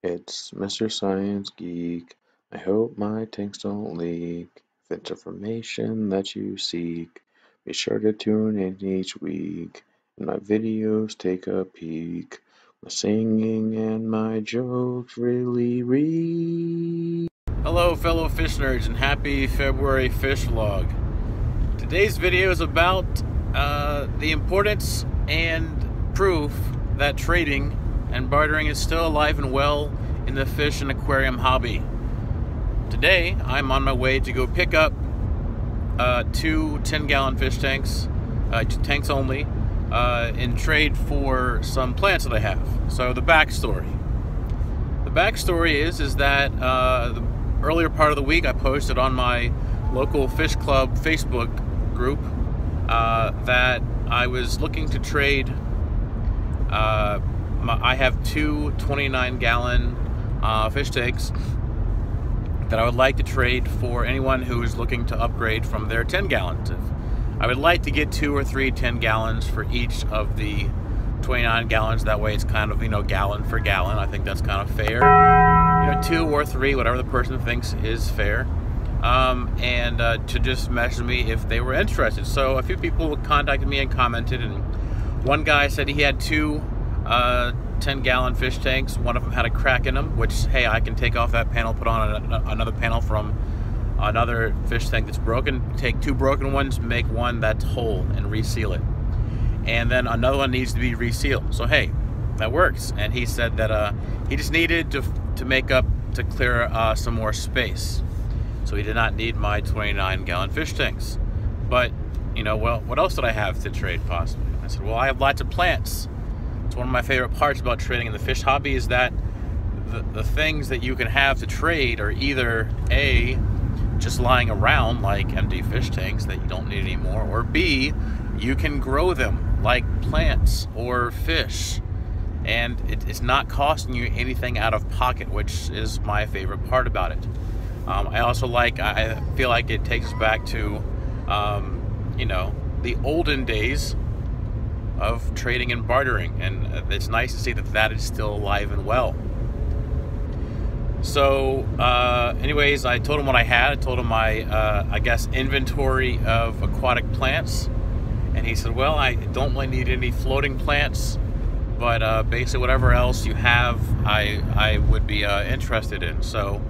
It's Mr. Science Geek. I hope my tanks don't leak. If it's information that you seek, be sure to tune in each week. In my videos, take a peek. My singing and my jokes really read. Hello fellow fish nerds and happy February fish vlog. Today's video is about the importance and proof that trading and bartering is still alive and well in the fish and aquarium hobby. Today I'm on my way to go pick up two 10-gallon fish tanks, tanks only, in trade for some plants that I have. So the backstory. The backstory is that the earlier part of the week I posted on my local fish club Facebook group that I was looking to trade. I have two 29-gallon fish tanks that I would like to trade for anyone who is looking to upgrade from their 10 gallons. I would like to get 2 or 3 10 gallons for each of the 29 gallons. That way it's kind of, gallon for gallon. I think that's kind of fair. 2 or 3, whatever the person thinks is fair. And to just message me if they were interested. So a few people contacted me and commented, and one guy said he had two 10-gallon fish tanks. One of them had a crack in them, which, hey, I can take off that panel, put on another panel from another fish tank that's broken, take 2 broken ones, make one that's whole, and reseal it. And then another one needs to be resealed. So hey, that works. And he said that he just needed to make up, to clear some more space. So he did not need my 29-gallon fish tanks. But, well, what else did I have to trade possibly? I said, well, I have lots of plants. It's one of my favorite parts about trading in the fish hobby is that the things that you can have to trade are either A, just lying around like empty fish tanks that you don't need anymore, or B, you can grow them like plants or fish. And it's not costing you anything out of pocket, which is my favorite part about it. I feel like it takes us back to, the olden days of trading and bartering, and it's nice to see that is still alive and well. So anyways, I told him what I had. I told him my I guess inventory of aquatic plants, and he said, well, I don't really need any floating plants, but basically whatever else you have I would be interested in. So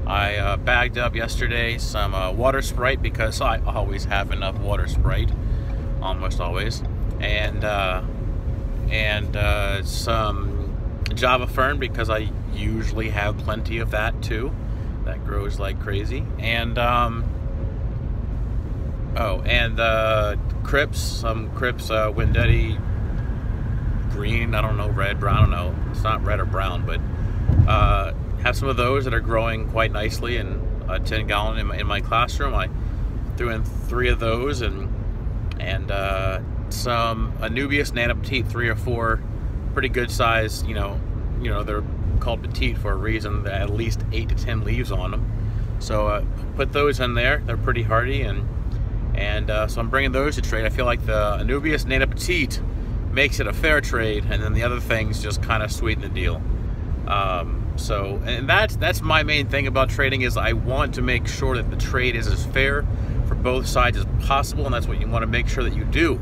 I bagged up yesterday some water Sprite, because I always have enough water Sprite, almost always, and some Java Fern, because I usually have plenty of that too. That grows like crazy. And Crips, some Crips Wendetti green, I don't know, red, brown, I don't know. It's not red or brown, but have some of those that are growing quite nicely in a 10-gallon in my classroom. I threw in 3 of those, and some Anubias Nana Petite, 3 or 4, pretty good size. They're called petite for a reason. At least 8 to 10 leaves on them. So put those in there. They're pretty hardy, and so I'm bringing those to trade. I feel like the Anubias Nana Petite makes it a fair trade, and then the other things just kind of sweeten the deal. And that's my main thing about trading, is I want to make sure that the trade is as fair for both sides as possible, and that's what you want to make sure that you do.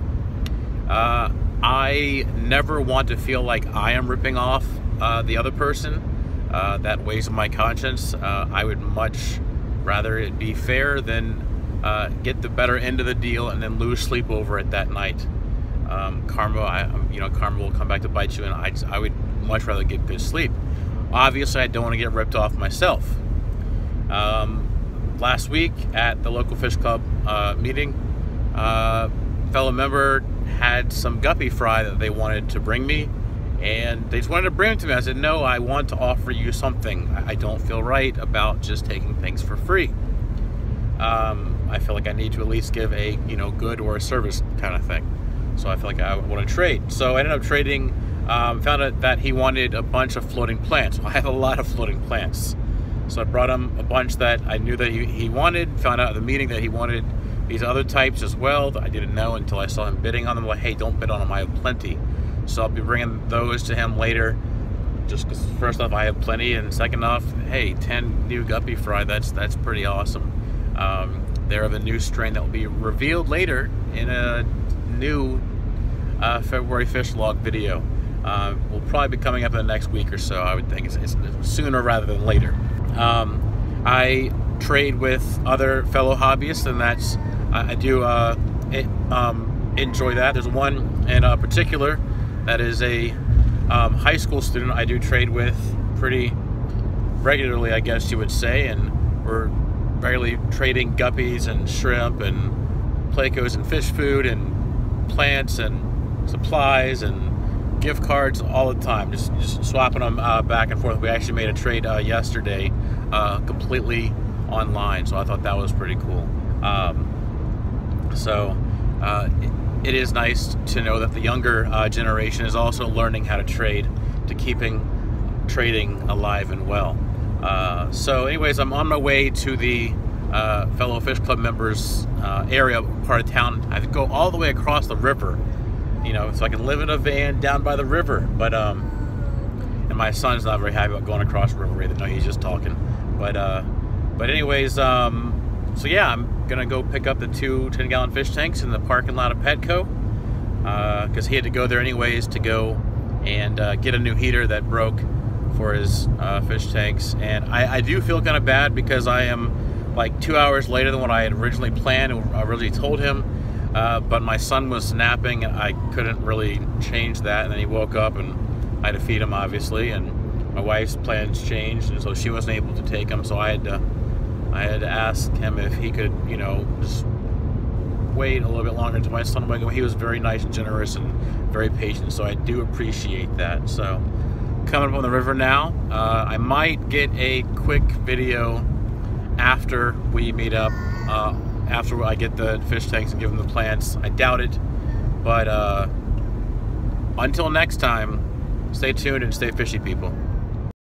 I never want to feel like I am ripping off the other person. That weighs on my conscience. I would much rather it be fair than get the better end of the deal and then lose sleep over it that night. Karma will come back to bite you, and I would much rather get good sleep. Obviously, I don't want to get ripped off myself. Last week at the local fish club meeting, fellow member had some guppy fry that they wanted to bring me, and they just wanted to bring them to me. I said, no, I want to offer you something. I don't feel right about just taking things for free. I feel like I need to at least give a good or a service kind of thing. So I feel like I want to trade. So I ended up trading. Found out that he wanted a bunch of floating plants. I have a lot of floating plants, so I brought him a bunch that I knew that he wanted. Found out at the meeting that he wanted these other types as well that I didn't know until I saw him bidding on them. Like, hey, don't bid on them, I have plenty. So I'll be bringing those to him later, just because first off I have plenty, and second off, hey, 10 new guppy fry, that's pretty awesome. They're of a new strain that will be revealed later in a new February fish log video. Will probably be coming up in the next week or so. I would think it's sooner rather than later. I trade with other fellow hobbyists, and that's I do enjoy that. There's one in particular that is a high school student I do trade with pretty regularly, I guess you would say, and we're regularly trading guppies and shrimp and plecos and fish food and plants and supplies and gift cards all the time, just swapping them back and forth. We actually made a trade yesterday completely online, so I thought that was pretty cool. It is nice to know that the younger generation is also learning how to trade, to keeping trading alive and well. So anyways, I'm on my way to the fellow fish club members area part of town. I have to go all the way across the river, you know, so I can live in a van down by the river. But and my son's not very happy about going across the river either. No, he's just talking. But anyways, so yeah, I'm gonna go pick up the 2 10-gallon fish tanks in the parking lot of Petco, because he had to go there anyways to go and get a new heater that broke for his fish tanks. And I do feel kind of bad because I am like 2 hours later than what I had originally planned. I originally told him, but my son was napping and I couldn't really change that. And then he woke up and I had to feed him, obviously, and my wife's plans changed, and so she wasn't able to take him. So I had to ask him if he could, you know, just wait a little bit longer until my son woke up. He was very nice and generous and very patient, so I do appreciate that. So coming up on the river now, I might get a quick video after we meet up, after I get the fish tanks and give them the plants. I doubt it, but until next time, stay tuned and stay fishy, people.